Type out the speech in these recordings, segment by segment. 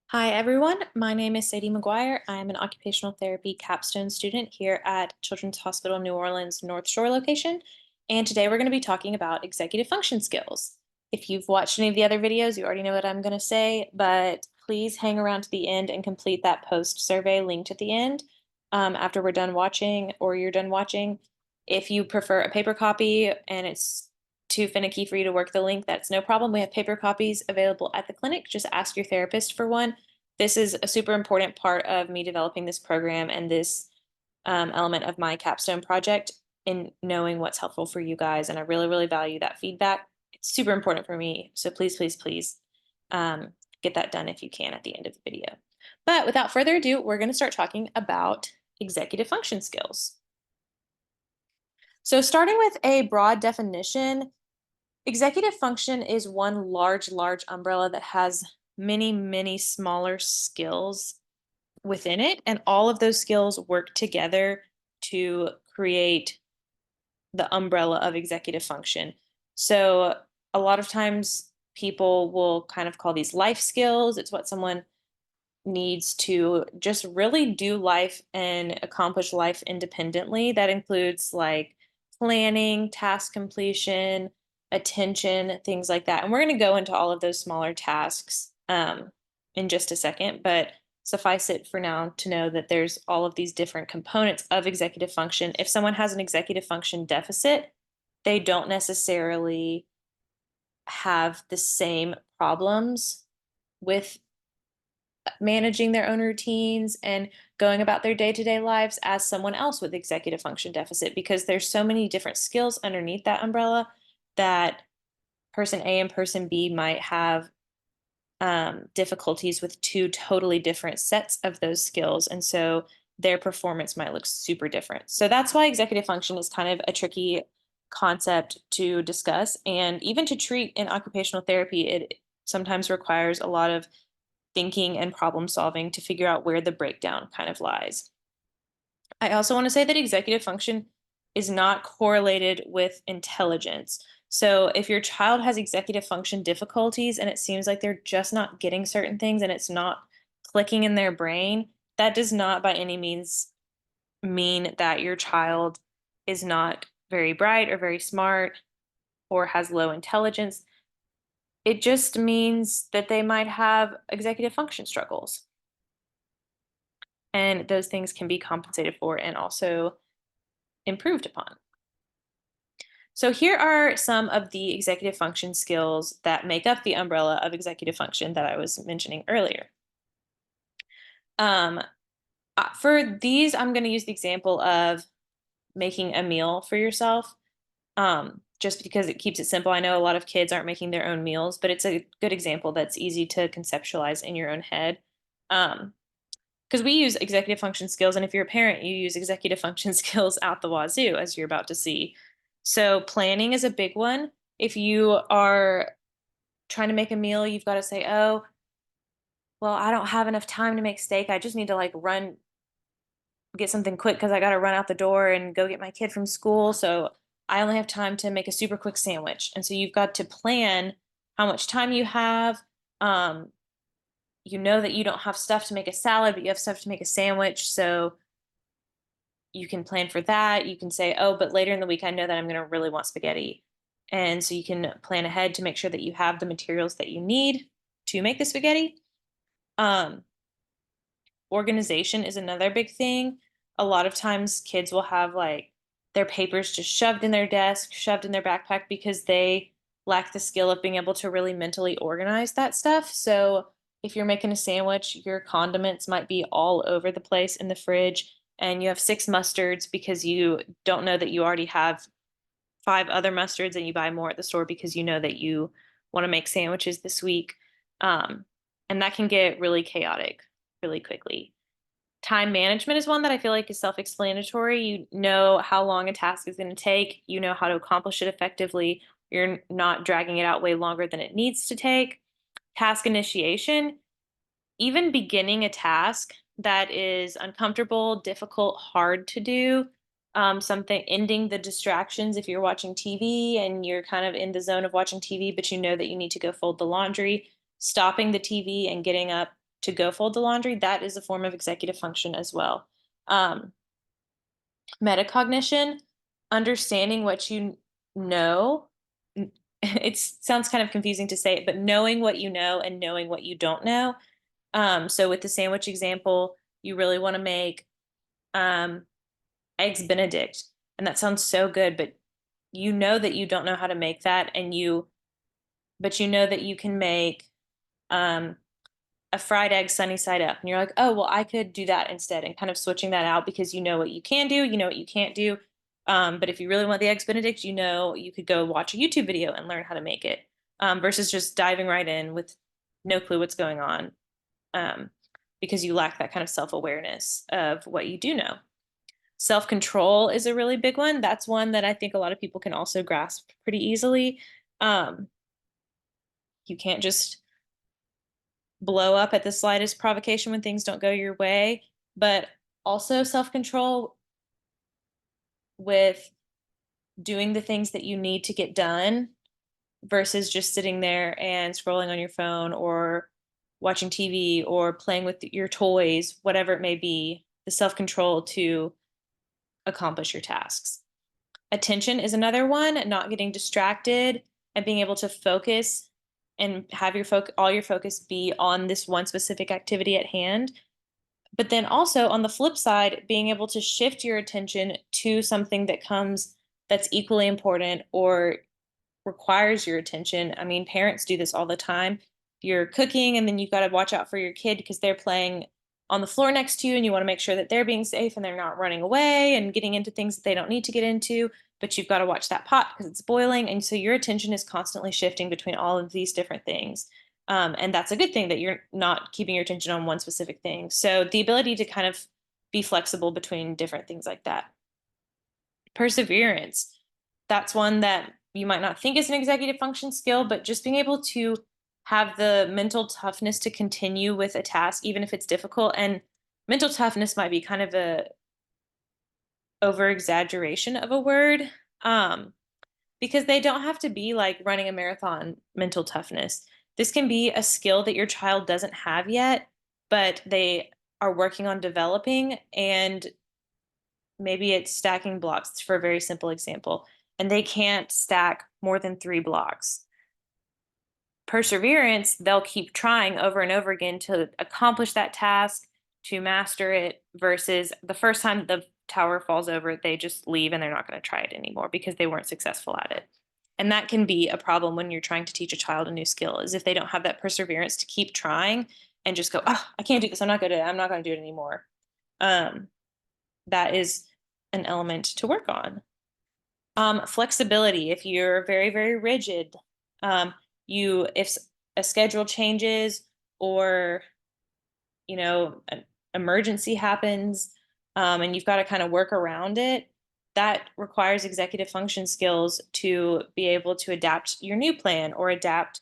Hi, everyone. My name is Sadie McGuire. I'm an occupational therapy capstone student here at Children's Hospital New Orleans North Shore location. And today we're going to be talking about executive function skills. If you've watched any of the other videos, you already know what I'm going to say, but please hang around to the end and complete that post survey linked at the end after we're done watching or you're done watching. If you prefer a paper copy and it's too finicky for you to work the link, that's no problem. We have paper copies available at the clinic. Just ask your therapist for one. This is a super important part of me developing this program and this element of my capstone project in knowing what's helpful for you guys. And I really, really value that feedback. It's super important for me. So please, please, please um, get that done if you can at the end of the video. But without further ado, we're going to start talking about executive function skills. So, starting with a broad definition, executive function is one large umbrella that has many, many smaller skills within it, and all of those skills work together to create the umbrella of executive function. So, a lot of times people will kind of call these life skills. It's what someone needs to just really do life and accomplish life independently. That includes like planning, task completion, attention, things like that. And we're going to go into all of those smaller tasks in just a second, but suffice it for now to know that there's all of these different components of executive function. If someone has an executive function deficit, they don't necessarily have the same problems with managing their own routines and going about their day-to-day lives as someone else with executive function deficit, because there's so many different skills underneath that umbrella that person A and person B might have difficulties with two totally different sets of those skills, and so their performance might look super different. So that's why executive function is kind of a tricky concept to discuss, and even to treat in occupational therapy, it sometimes requires a lot of thinking and problem solving to figure out where the breakdown kind of lies. I also want to say that executive function is not correlated with intelligence. So if your child has executive function difficulties and it seems like they're just not getting certain things and it's not clicking in their brain, that does not by any means mean that your child is not very bright or very smart or has low intelligence. It just means that they might have executive function struggles. And those things can be compensated for and also improved upon. So here are some of the executive function skills that make up the umbrella of executive function that I was mentioning earlier. Um, for these, I'm going to use the example of making a meal for yourself, just because it keeps it simple. I know a lot of kids aren't making their own meals, but it's a good example that's easy to conceptualize in your own head. Um, because we use executive function skills, and if you're a parent, you use executive function skills out the wazoo, as you're about to see. So planning is a big one. If you are trying to make a meal, you've got to say, oh, well, I don't have enough time to make steak. I just need to like run get something quick because I got to run out the door and go get my kid from school. So I only have time to make a super quick sandwich. And so you've got to plan how much time you have. Um, you know that you don't have stuff to make a salad, but you have stuff to make a sandwich. So you can plan for that. You can say, oh, but later in the week, I know that I'm going to really want spaghetti. And so you can plan ahead to make sure that you have the materials that you need to make the spaghetti. Um, Organization is another big thing. A lot of times kids will have like their papers just shoved in their desk, shoved in their backpack because they lack the skill of being able to really mentally organize that stuff. So if you're making a sandwich, your condiments might be all over the place in the fridge and you have six mustards because you don't know that you already have five other mustards and you buy more at the store because you know that you want to make sandwiches this week. Um, and that can get really chaotic really quickly. Time management is one that I feel like is self-explanatory. You know how long a task is going to take, you know how to accomplish it effectively. You're not dragging it out way longer than it needs to take. Task initiation, even beginning a task that is uncomfortable, difficult, hard to do, something ending the distractions if you're watching TV and you're kind of in the zone of watching TV, but you know that you need to go fold the laundry, stopping the TV and getting up to go fold the laundry, that is a form of executive function as well. Um, Metacognition, understanding what you know. It sounds kind of confusing to say it, but knowing what you know and knowing what you don't know. So with the sandwich example, you really want to make um, eggs Benedict, and that sounds so good, but you know that you don't know how to make that, but you know that you can make um, a fried egg sunny side up, and you're like, oh well, I could do that instead, and kind of switching that out because you know what you can do, you know what you can't do. But if you really want the eggs Benedict, you know you could go watch a YouTube video and learn how to make it, versus just diving right in with no clue what's going on, um, because you lack that kind of self awareness of what you do know. Self control is a really big one. That's one that I think a lot of people can also grasp pretty easily. Um, you can't just blow up at the slightest provocation when things don't go your way, but also self control with doing the things that you need to get done versus just sitting there and scrolling on your phone or watching TV or playing with your toys, whatever it may be, the self control to accomplish your tasks. Attention is another one, not getting distracted and being able to focus and have all your focus be on this one specific activity at hand. But then also on the flip side, being able to shift your attention to something that's equally important or requires your attention. I mean, parents do this all the time. You're cooking and then you've got to watch out for your kid because they're playing on the floor next to you and you want to make sure that they're being safe and they're not running away and getting into things that they don't need to get into, but you've got to watch that pot because it's boiling, and so your attention is constantly shifting between all of these different things. And that's a good thing that you're not keeping your attention on one specific thing. So the ability to kind of be flexible between different things like that. Perseverance, that's one that you might not think is an executive function skill, but just being able to have the mental toughness to continue with a task, even if it's difficult. And mental toughness might be kind of a over exaggeration of a word, um, because they don't have to be like running a marathon mental toughness. This can be a skill that your child doesn't have yet, but they are working on developing, and maybe it's stacking blocks for a very simple example, and they can't stack more than 3 blocks. Perseverance, they'll keep trying over and over again to accomplish that task, to master it, versus the first time the tower falls over, they just leave and they're not going to try it anymore because they weren't successful at it. And that can be a problem when you're trying to teach a child a new skill, is if they don't have that perseverance to keep trying and just go, oh, I can't do this. I'm not going to do it anymore. Um, that is an element to work on. Flexibility. If you're very, very rigid, um, if a schedule changes or, an emergency happens, and you've got to kind of work around it, that requires executive function skills to be able to adapt your new plan or adapt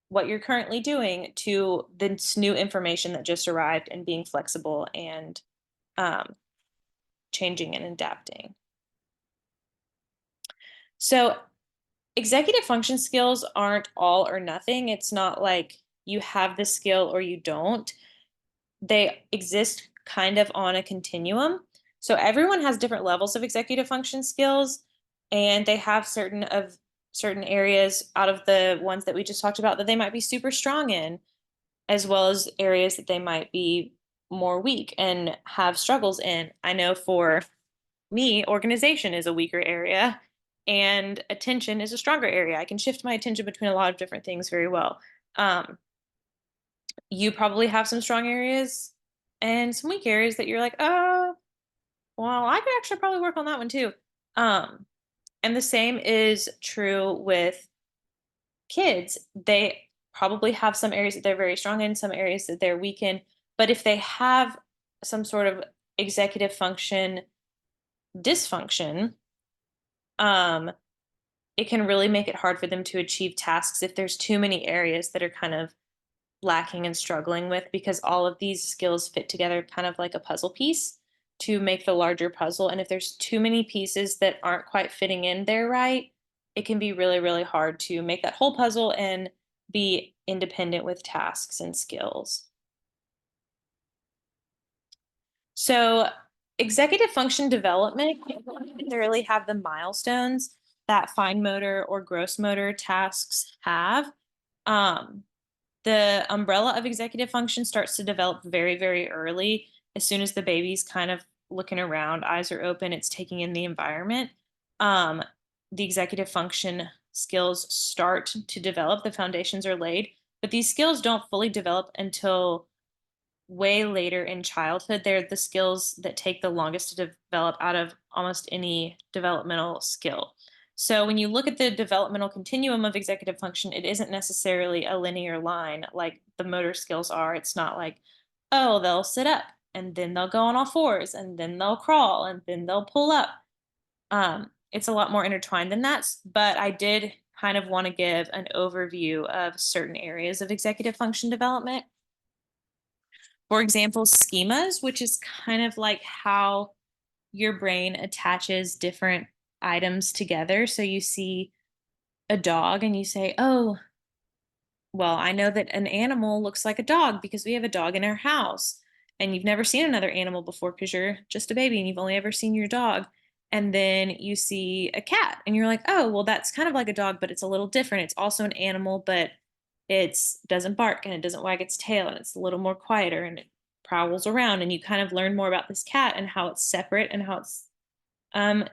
what you're currently doing to this new information that just arrived, and being flexible and um, changing and adapting. So executive function skills aren't all or nothing. It's not like you have the skill or you don't. They exist kind of on a continuum. So everyone has different levels of executive function skills, and they have certain areas out of the ones that we just talked about that they might be super strong in, as well as areas that they might be more weak and have struggles in. I know for me, organization is a weaker area and attention is a stronger area. I can shift my attention between a lot of different things very well. Um, you probably have some strong areas and some weak areas that you're like, oh, well, I could actually probably work on that one too. Um, and the same is true with kids. They probably have some areas that they're very strong in, some areas that they're weak in. But if they have some sort of executive function dysfunction, um, it can really make it hard for them to achieve tasks if there's too many areas that are kind of lacking and struggling with, because all of these skills fit together kind of like a puzzle piece to make the larger puzzle. And if there's too many pieces that aren't quite fitting in there right, it can be really, really hard to make that whole puzzle and be independent with tasks and skills. So, executive function development doesn't necessarily have the milestones that fine motor or gross motor tasks have. Um, the umbrella of executive function starts to develop very, very early. As soon as the baby's kind of looking around, eyes are open, it's taking in the environment. Um, the executive function skills start to develop, the foundations are laid, but these skills don't fully develop until way later in childhood. They're the skills that take the longest to develop out of almost any developmental skill. So when you look at the developmental continuum of executive function, it isn't necessarily a linear line like the motor skills are. It's not like, oh, they'll sit up and then they'll go on all fours and then they'll crawl and then they'll pull up. It's a lot more intertwined than that. But I did kind of want to give an overview of certain areas of executive function development. For example, schemas, which is kind of like how your brain attaches different items together. So you see a dog and you say, oh, well, I know that an animal looks like a dog because we have a dog in our house. And you've never seen another animal before because you're just a baby and you've only ever seen your dog. And then you see a cat and you're like, oh, well, that's kind of like a dog, but it's a little different. It's also an animal, but it's doesn't bark and it doesn't wag its tail and it's a little more quieter and it prowls around. And you kind of learn more about this cat and how it's separate and how it's um,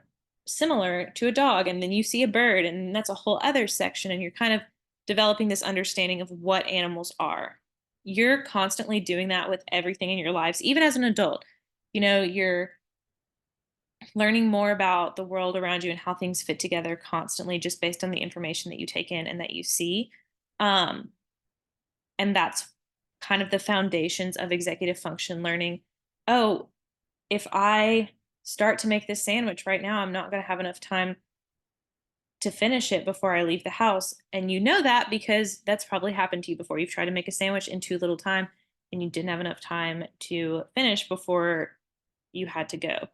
similar to a dog. And then you see a bird, and that's a whole other section. And you're kind of developing this understanding of what animals are. You're constantly doing that with everything in your lives, even as an adult. You're learning more about the world around you and how things fit together constantly just based on the information that you take in and that you see. Um, and that's kind of the foundations of executive function learning. Oh, if I start to make this sandwich right now, I'm not going to have enough time to finish it before I leave the house. And you know that because that's probably happened to you before. You've tried to make a sandwich in too little time and you didn't have enough time to finish before you had to go.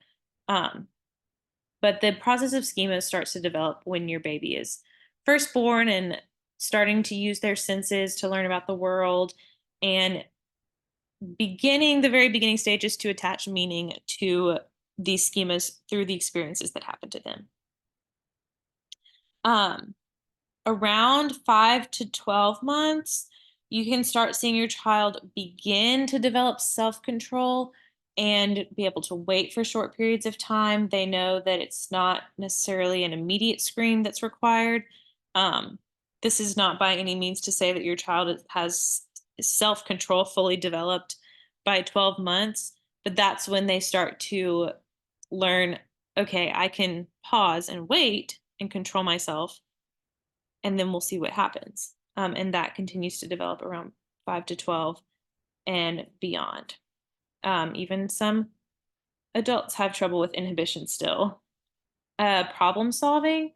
Um, but the process of schema starts to develop when your baby is first born and starting to use their senses to learn about the world and beginning the very beginning stages to attach meaning to these schemas through the experiences that happen to them. Um, Around 5 to 12 months, you can start seeing your child begin to develop self control and be able to wait for short periods of time. They know that it's not necessarily an immediate scream that's required. Um, this is not by any means to say that your child has self control fully developed by 12 months, but that's when they start to learn, okay, I can pause and wait and control myself and then we'll see what happens. And that continues to develop around 5 to 12 and beyond. Even some adults have trouble with inhibition still. Problem solving,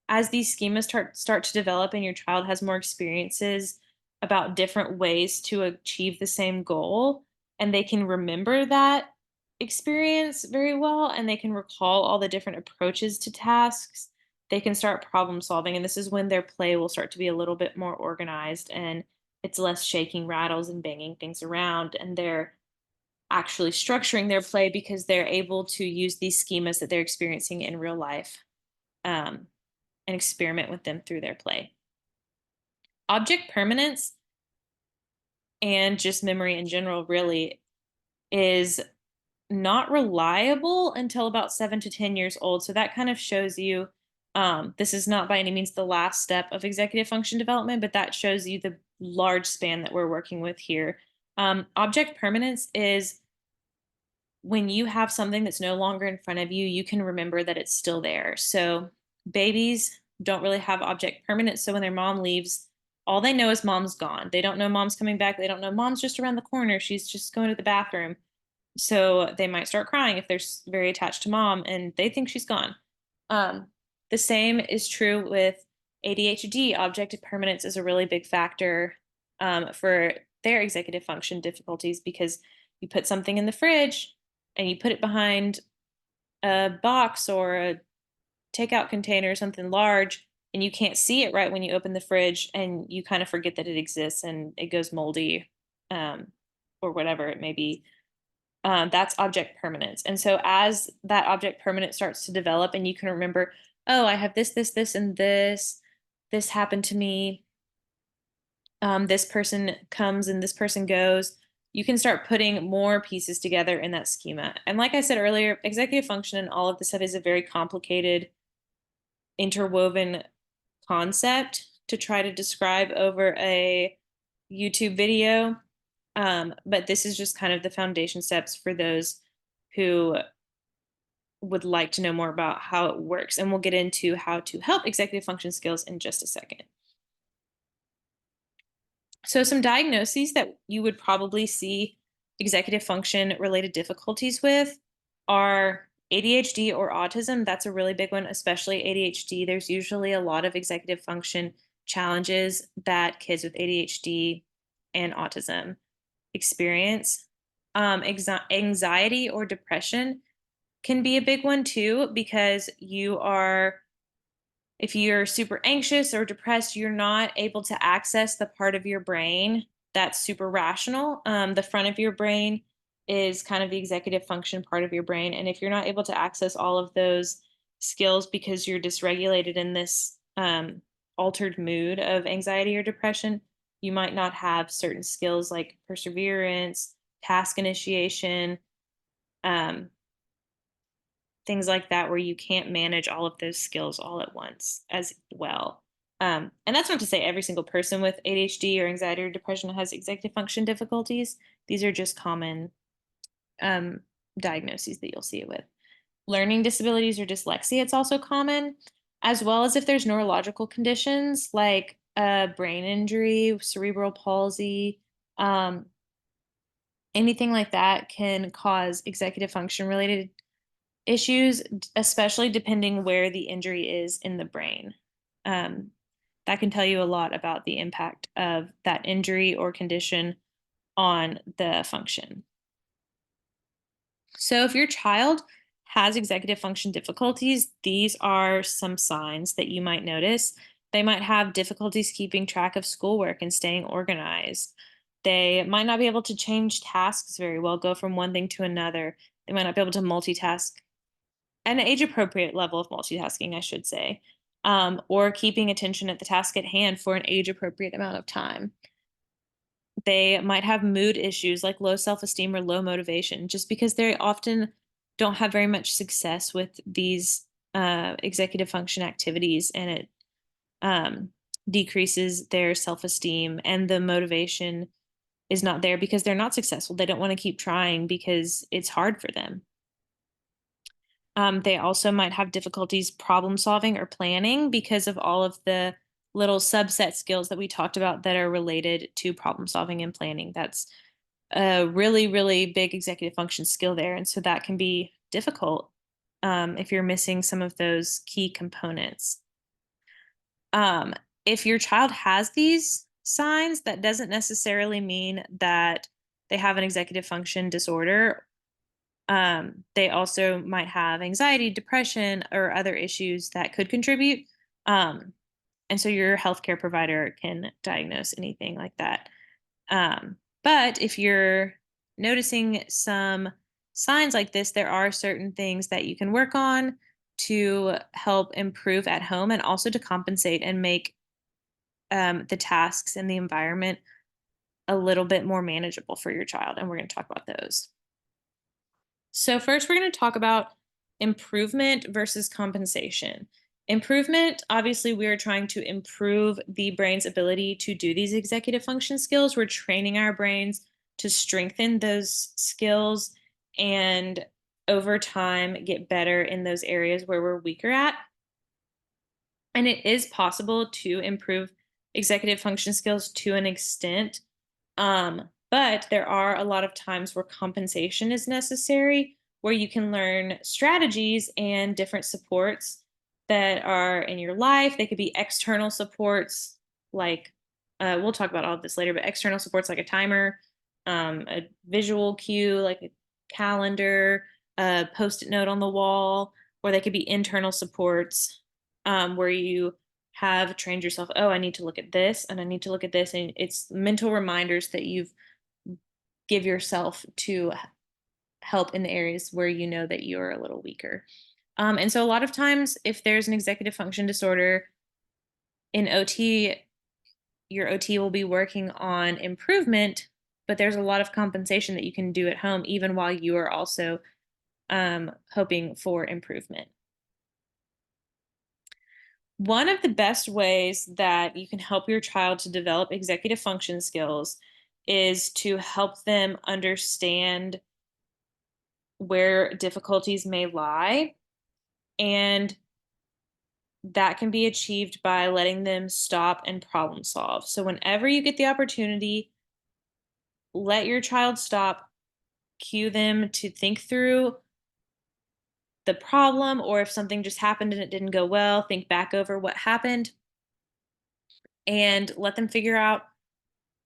as these schemas start to develop and your child has more experiences about different ways to achieve the same goal, and they can remember that experience very well and they can recall all the different approaches to tasks, they can start problem solving. And this is when their play will start to be a little bit more organized and it's less shaking rattles and banging things around. And they're actually structuring their play because they're able to use these schemas that they're experiencing in real life, um, and experiment with them through their play. Object permanence and just memory in general really is not reliable until about 7 to 10 years old. So that kind of shows you, this is not by any means the last step of executive function development, but that shows you the large span that we're working with here. Object permanence is when you have something that's no longer in front of you, you can remember that it's still there. So babies don't really have object permanence. So when their mom leaves, all they know is mom's gone. They don't know mom's coming back. They don't know mom's just around the corner. She's just going to the bathroom. So they might start crying if they're very attached to mom and they think she's gone. Um, the same is true with ADHD. Objective permanence is a really big factor for their executive function difficulties because you put something in the fridge and you put it behind a box or a takeout container or something large and you can't see it right when you open the fridge and you kind of forget that it exists and it goes moldy, um, or whatever it may be. That's object permanence. And so as that object permanence starts to develop and you can remember, oh, I have this, and this happened to me. This person comes and this person goes. You can start putting more pieces together in that schema. And like I said earlier, executive function and all of this stuff is a very complicated, interwoven concept to try to describe over a YouTube video. But this is just kind of the foundation steps for those who would like to know more about how it works. And we'll get into how to help executive function skills in just a second. So, some diagnoses that you would probably see executive function related difficulties with are ADHD or autism. That's a really big one, especially ADHD. There's usually a lot of executive function challenges that kids with ADHD and autism experience. Anxiety or depression can be a big one too, because if you're super anxious or depressed, you're not able to access the part of your brain that's super rational. The front of your brain is kind of the executive function part of your brain. And if you're not able to access all of those skills because you're dysregulated in this altered mood of anxiety or depression, you might not have certain skills like perseverance, task initiation, um, things like that where you can't manage all of those skills all at once as well. And that's not to say every single person with ADHD or anxiety or depression has executive function difficulties. These are just common um, diagnoses that you'll see it with. Learning disabilities or dyslexia, it's also common, as well as if there's neurological conditions like brain injury, cerebral palsy, um, anything like that can cause executive function related issues, especially depending where the injury is in the brain. Um, that can tell you a lot about the impact of that injury or condition on the function. So, if your child has executive function difficulties, these are some signs that you might notice. They might have difficulties keeping track of schoolwork and staying organized. They might not be able to change tasks very well, go from one thing to another. They might not be able to multitask an age appropriate level of multitasking, I should say, or keeping attention at the task at hand for an age appropriate amount of time. They might have mood issues like low self esteem or low motivation, just because they often don't have very much success with these executive function activities, and it um, decreases their self esteem, and the motivation is not there because they're not successful. They don't want to keep trying because it's hard for them. They also might have difficulties problem solving or planning because of all of the little subset skills that we talked about that are related to problem solving and planning. That's a really, really big executive function skill there. And so that can be difficult if you're missing some of those key components. Um, if your child has these signs, that doesn't necessarily mean that they have an executive function disorder. They also might have anxiety, depression, or other issues that could contribute. Um, and so your healthcare provider can diagnose anything like that. But if you're noticing some signs like this, there are certain things that you can work on to help improve at home and also to compensate and make the tasks and the environment a little bit more manageable for your child. And we're going to talk about those. So, first, we're going to talk about improvement versus compensation. Improvement, obviously, we are trying to improve the brain's ability to do these executive function skills. We're training our brains to strengthen those skills and over time get better in those areas where we're weaker at. And it is possible to improve executive function skills to an extent, but there are a lot of times where compensation is necessary, where you can learn strategies and different supports that are in your life. They could be external supports, like we'll talk about all of this later, but external supports like a timer, a visual cue like a calendar, a post it note on the wall, or they could be internal supports where you have trained yourself, oh, I need to look at this and I need to look at this. And it's mental reminders that you've give yourself to help in the areas where you know that you're a little weaker. And so a lot of times, if there's an executive function disorder in OT, your OT will be working on improvement, but there's a lot of compensation that you can do at home, even while you are also hoping for improvement. One of the best ways that you can help your child to develop executive function skills is to help them understand where difficulties may lie. And that can be achieved by letting them stop and problem solve. So, whenever you get the opportunity, let your child stop, cue them to think through the problem, or if something just happened and it didn't go well, think back over what happened and let them figure out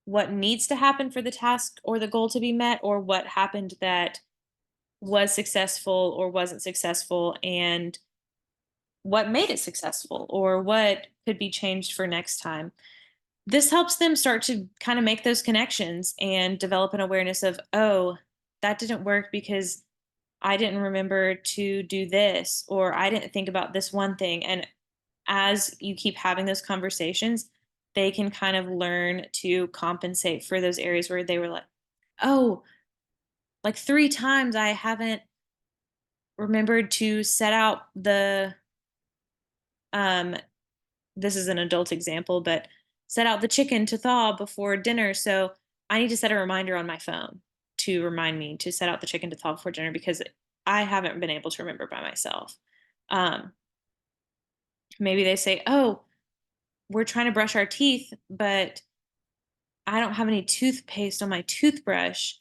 what needs to happen for the task or the goal to be met, or what happened that was successful or wasn't successful, and what made it successful or what could be changed for next time. This helps them start to kind of make those connections and develop an awareness of, oh, that didn't work because I didn't remember to do this, or I didn't think about this one thing. And as you keep having those conversations, they can kind of learn to compensate for those areas where they were like, oh, like 3 times I haven't remembered to set out um, this is an adult example, but set out the chicken to thaw before dinner. So I need to set a reminder on my phone to remind me to set out the chicken to thaw before dinner because I haven't been able to remember by myself. Um, Maybe they say, oh, we're trying to brush our teeth, but I don't have any toothpaste on my toothbrush.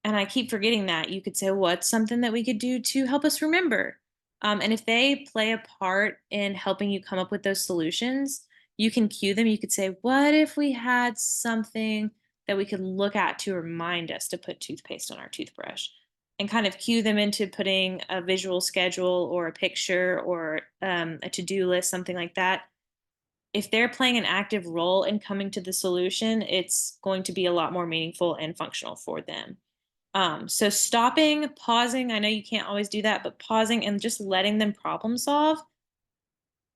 And I keep forgetting that. You could say, what's something that we could do to help us remember? And if they play a part in helping you come up with those solutions, you can cue them. You could say, what if we had something that we could look at to remind us to put toothpaste on our toothbrush? And kind of cue them into putting a visual schedule or a picture or a to do list, something like that. If they're playing an active role in coming to the solution, it's going to be a lot more meaningful and functional for them. So stopping, pausing, I know you can't always do that, but pausing and just letting them problem solve,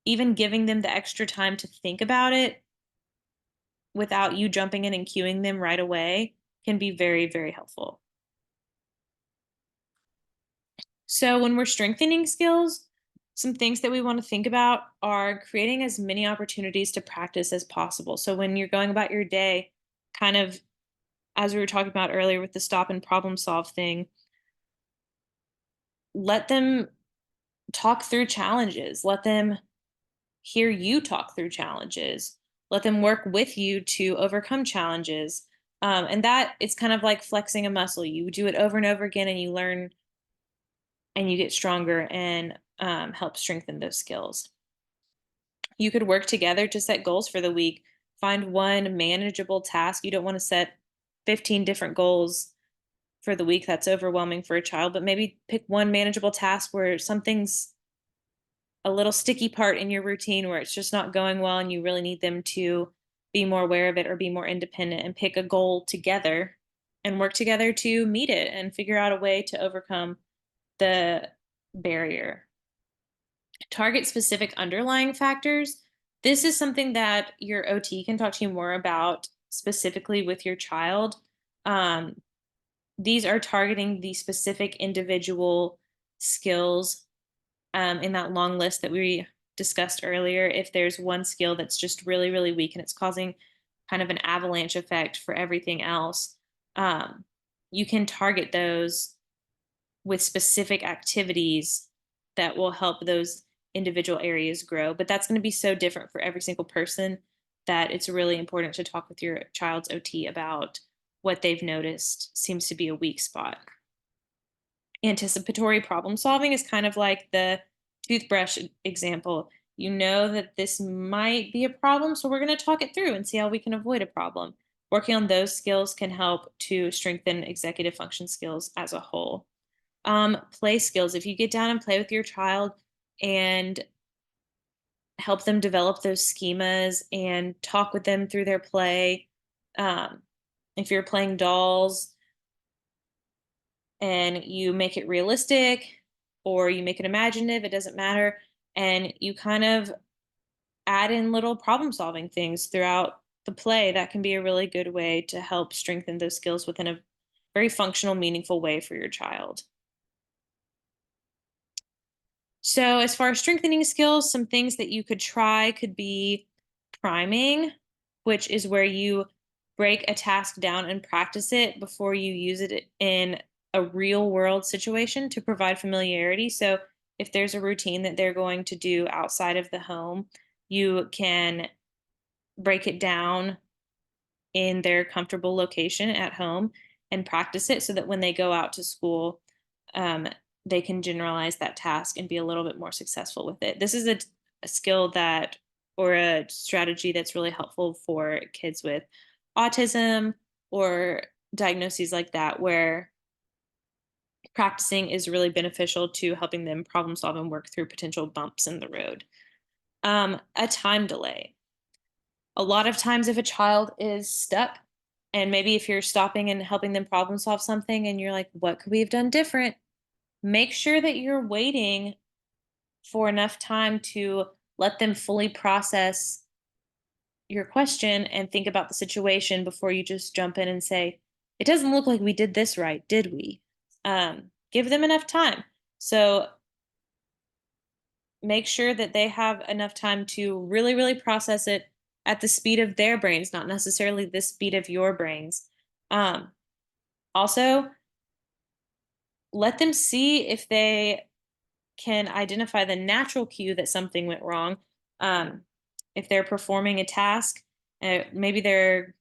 even giving them the extra time to think about it without you jumping in and cueing them right away can be very, very helpful. So when we're strengthening skills, some things that we want to think about are creating as many opportunities to practice as possible. So when you're going about your day, kind of as we were talking about earlier with the stop and problem solve thing, let them talk through challenges. Let them hear you talk through challenges. Let them work with you to overcome challenges. And that it's kind of like flexing a muscle. You do it over and over again, and you learn and you get stronger and help strengthen those skills. You could work together to set goals for the week. Find one manageable task. You don't want to set 15 different goals for the week. That's overwhelming for a child, but maybe pick one manageable task where something's a little sticky part in your routine where it's just not going well and you really need them to be more aware of it or be more independent, and pick a goal together and work together to meet it and figure out a way to overcome the barrier. Target specific underlying factors. This is something that your OT can talk to you more about specifically with your child. Um, these are targeting the specific individual skills in that long list that we discussed earlier. If there's one skill that's just really, really weak and it's causing kind of an avalanche effect for everything else, um, you can target those with specific activities that will help those individual areas grow. But that's going to be so different for every single person that it's really important to talk with your child's OT about what they've noticed seems to be a weak spot. Anticipatory problem solving is kind of like the toothbrush example. You know that this might be a problem, so we're going to talk it through and see how we can avoid a problem. Working on those skills can help to strengthen executive function skills as a whole. Play skills. If you get down and play with your child and help them develop those schemas and talk with them through their play, um, if you're playing dolls, and you make it realistic or you make it imaginative, it doesn't matter. And you kind of add in little problem solving things throughout the play. That can be a really good way to help strengthen those skills within a very functional, meaningful way for your child. So, as far as strengthening skills, some things that you could try could be priming, which is where you break a task down and practice it before you use it in a real world situation to provide familiarity. So, if there's a routine that they're going to do outside of the home, you can break it down in their comfortable location at home and practice it so that when they go out to school, um, they can generalize that task and be a little bit more successful with it. This is a skill that, or a strategy that's really helpful for kids with autism or diagnoses like that, where practicing is really beneficial to helping them problem solve and work through potential bumps in the road. A time delay. A lot of times, if a child is stuck, and maybe if you're stopping and helping them problem solve something and you're like, what could we have done different? Make sure that you're waiting for enough time to let them fully process your question and think about the situation before you just jump in and say, it doesn't look like we did this right, did we? Give them enough time. So make sure that they have enough time to really, really process it at the speed of their brains, not necessarily the speed of your brains. Um, Also, let them see if they can identify the natural cue that something went wrong. Um, if they're performing a task, maybe they're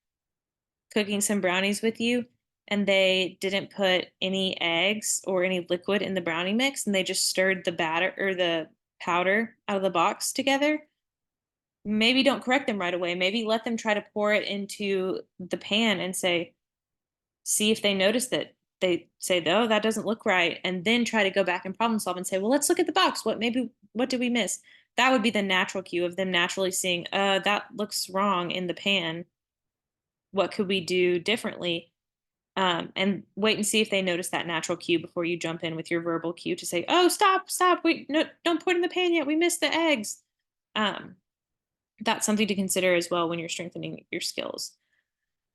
cooking some brownies with you and they didn't put any eggs or any liquid in the brownie mix and they just stirred the batter or the powder out of the box together. Maybe don't correct them right away. Maybe let them try to pour it into the pan and say, see if they notice that. They say, "Oh, that doesn't look right," and then try to go back and problem solve and say, "Well, let's look at the box. What did we miss?" That would be the natural cue of them naturally seeing, that looks wrong in the pan. What could we do differently?" And wait and see if they notice that natural cue before you jump in with your verbal cue to say, "Oh, stop, stop. Wait, no, don't put it in the pan yet. We missed the eggs." Um, that's something to consider as well when you're strengthening your skills.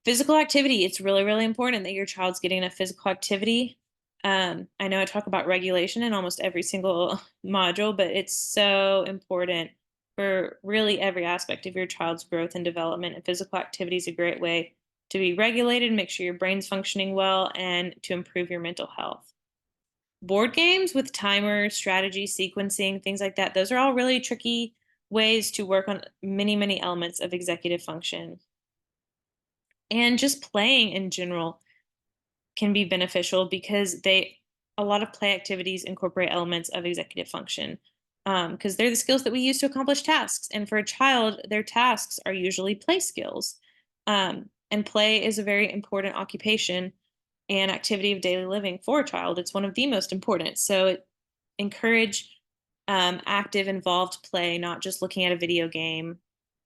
Physical activity, it's really, really important that your child's getting enough physical activity. I know I talk about regulation in almost every single module, but it's so important for really every aspect of your child's growth and development. And physical activity is a great way to be regulated, make sure your brain's functioning well, and to improve your mental health. Board games with timers, strategy, sequencing, things like that, those are all really tricky ways to work on many, many elements of executive function. And just playing in general can be beneficial because a lot of play activities incorporate elements of executive function, because they're the skills that we use to accomplish tasks. And for a child, their tasks are usually play skills. And play is a very important occupation and activity of daily living for a child. It's one of the most important. So encourage active, involved play, not just looking at a video game,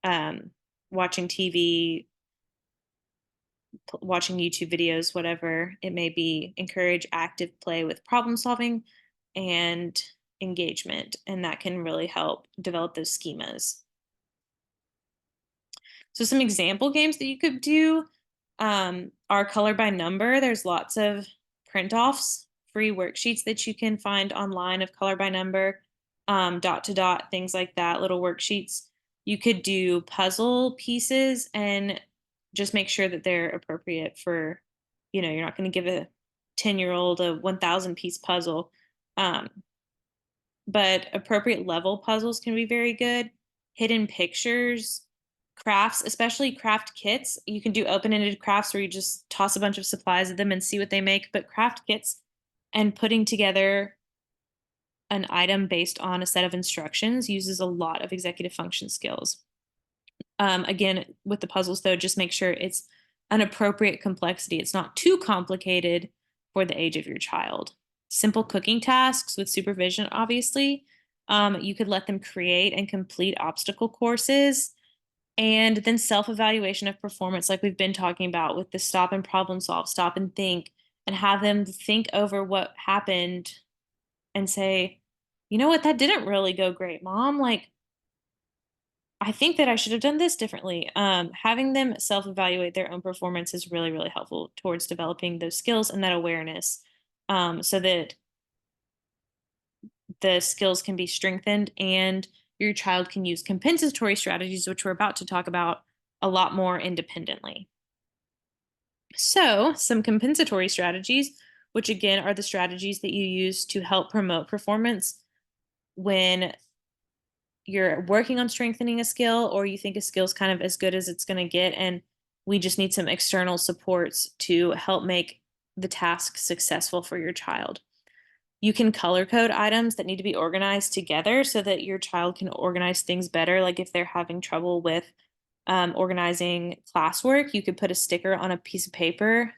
um, watching TV, watching YouTube videos, whatever it may be. Encourage active play with problem solving and engagement, and that can really help develop those schemas. So, some example games that you could do are color by number. There's lots of print offs, free worksheets that you can find online of color by number, dot to dot, things like that, little worksheets. You could do puzzle pieces and just make sure that they're appropriate for, you're not going to give a 10-year-old a 1,000 piece puzzle. Um, but appropriate level puzzles can be very good. Hidden pictures, crafts, especially craft kits. You can do open-ended crafts where you just toss a bunch of supplies at them and see what they make, but craft kits and putting together an item based on a set of instructions uses a lot of executive function skills. Again, with the puzzles though, just make sure it's an appropriate complexity. It's not too complicated for the age of your child. Simple cooking tasks with supervision, obviously. You could let them create and complete obstacle courses, and then self evaluation of performance, like we've been talking about with the stop and problem solve, stop and think. and have them think over what happened and say, you know what, that didn't really go great, mom. Like, I think that I should have done this differently. Having them self evaluate their own performance is really, really helpful towards developing those skills and that awareness, so that the skills can be strengthened and your child can use compensatory strategies, which we're about to talk about a lot more independently. So, some compensatory strategies, which again are the strategies that you use to help promote performance when you're working on strengthening a skill or you think a skill is kind of as good as it's going to get, and we just need some external supports to help make the task successful for your child. You can color code items that need to be organized together so that your child can organize things better. Like if they're having trouble with organizing classwork, you could put a sticker on a piece of paper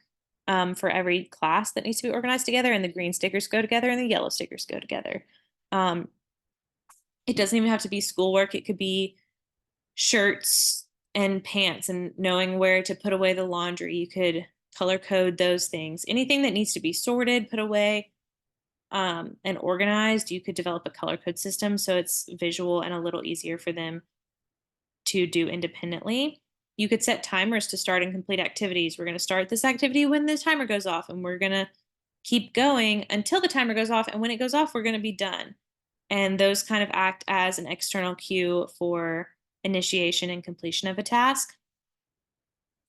for every class that needs to be organized together, and the green stickers go together and the yellow stickers go together. Um, it doesn't even have to be schoolwork, it could be shirts and pants and knowing where to put away the laundry. You could color code those things. Anything that needs to be sorted, put away, and organized, you could develop a color code system so it's visual and a little easier for them to do independently. You could set timers to start and complete activities. We're going to start this activity when the timer goes off, and we're going to keep going until the timer goes off. And when it goes off, we're going to be done. And those kind of act as an external cue for initiation and completion of a task.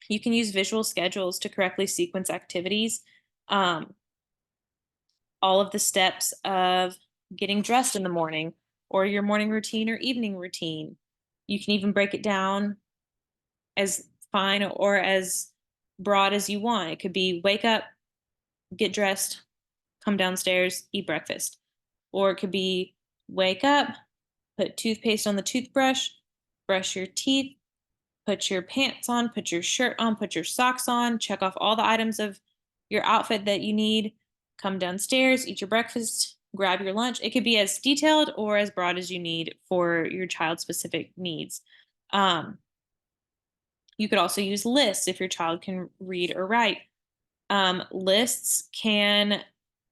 You can use visual schedules to correctly sequence activities. Um, all of the steps of getting dressed in the morning, or your morning routine or evening routine. You can even break it down as fine or as broad as you want. It could be wake up, get dressed, come downstairs, eat breakfast. Or it could be wake up, put toothpaste on the toothbrush, brush your teeth, put your pants on, put your shirt on, put your socks on, check off all the items of your outfit that you need, come downstairs, eat your breakfast, grab your lunch. It could be as detailed or as broad as you need for your child's specific needs. Um, you could also use lists if your child can read or write. Lists can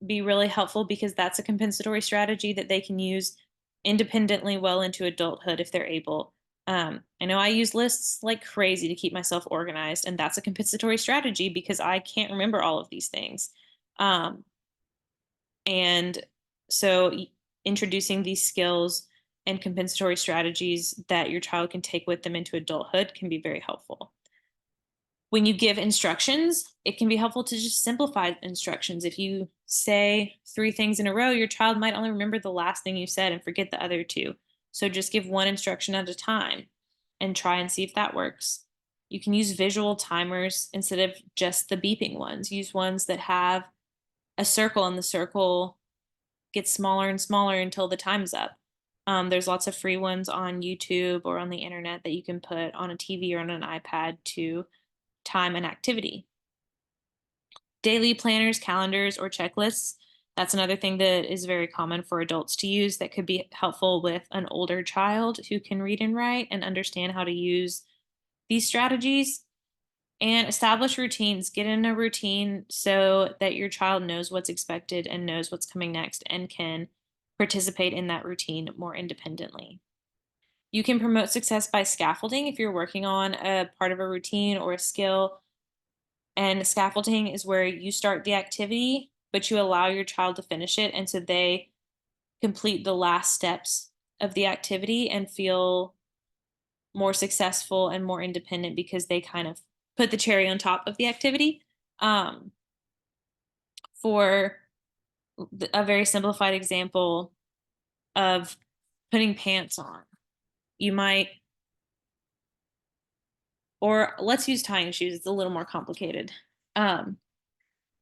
be really helpful because that's a compensatory strategy that they can use independently well into adulthood if they're able. I know I use lists like crazy to keep myself organized, and that's a compensatory strategy because I can't remember all of these things. Um, and so, introducing these skills and compensatory strategies that your child can take with them into adulthood can be very helpful. When you give instructions, it can be helpful to just simplify instructions. If you say three things in a row, your child might only remember the last thing you said and forget the other two. So just give one instruction at a time and try and see if that works. You can use visual timers instead of just the beeping ones. Use ones that have a circle, and the circle gets smaller and smaller until the time's up. There's lots of free ones on YouTube or on the internet that you can put on a TV or on an iPad to time and activity. Daily planners, calendars, or checklists. That's another thing that is very common for adults to use that could be helpful with an older child who can read and write and understand how to use these strategies. And establish routines. Get in a routine so that your child knows what's expected and knows what's coming next and can participate in that routine more independently. You can promote success by scaffolding if you're working on a part of a routine or a skill. And scaffolding is where you start the activity, but you allow your child to finish it. And so they complete the last steps of the activity and feel more successful and more independent because they kind of put the cherry on top of the activity. Um, for a very simplified example of putting pants on, you might, or let's use tying shoes, it's a little more complicated. Um,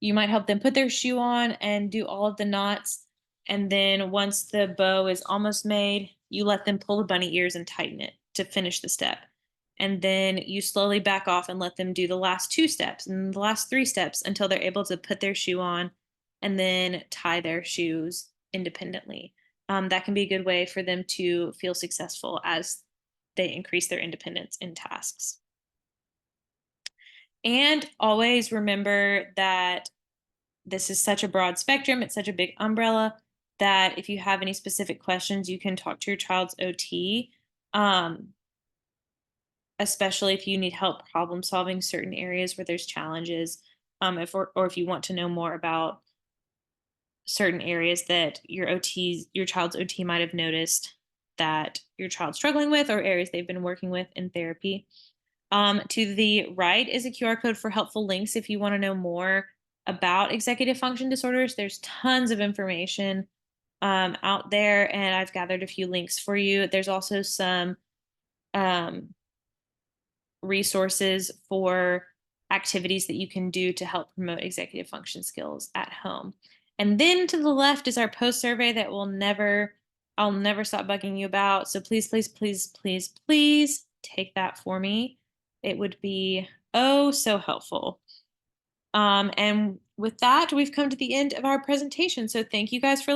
You might help them put their shoe on and do all of the knots. And then once the bow is almost made, you let them pull the bunny ears and tighten it to finish the step. And then you slowly back off and let them do the last two steps and the last three steps until they're able to put their shoe on and then tie their shoes independently. That can be a good way for them to feel successful as they increase their independence in tasks. And always remember that this is such a broad spectrum, it's such a big umbrella that if you have any specific questions, you can talk to your child's OT, um, especially if you need help problem solving certain areas where there's challenges, or if you want to know more about certain areas that your child's OT might have noticed that your child's struggling with, or areas they've been working with in therapy. To the right is a QR code for helpful links if you want to know more about executive function disorders. There's tons of information out there, and I've gathered a few links for you. There's also some um, resources for activities that you can do to help promote executive function skills at home. And then to the left is our post survey that I'll never stop bugging you about. So please, please, please, please, please take that for me. It would be oh so helpful. And with that, we've come to the end of our presentation. So thank you guys for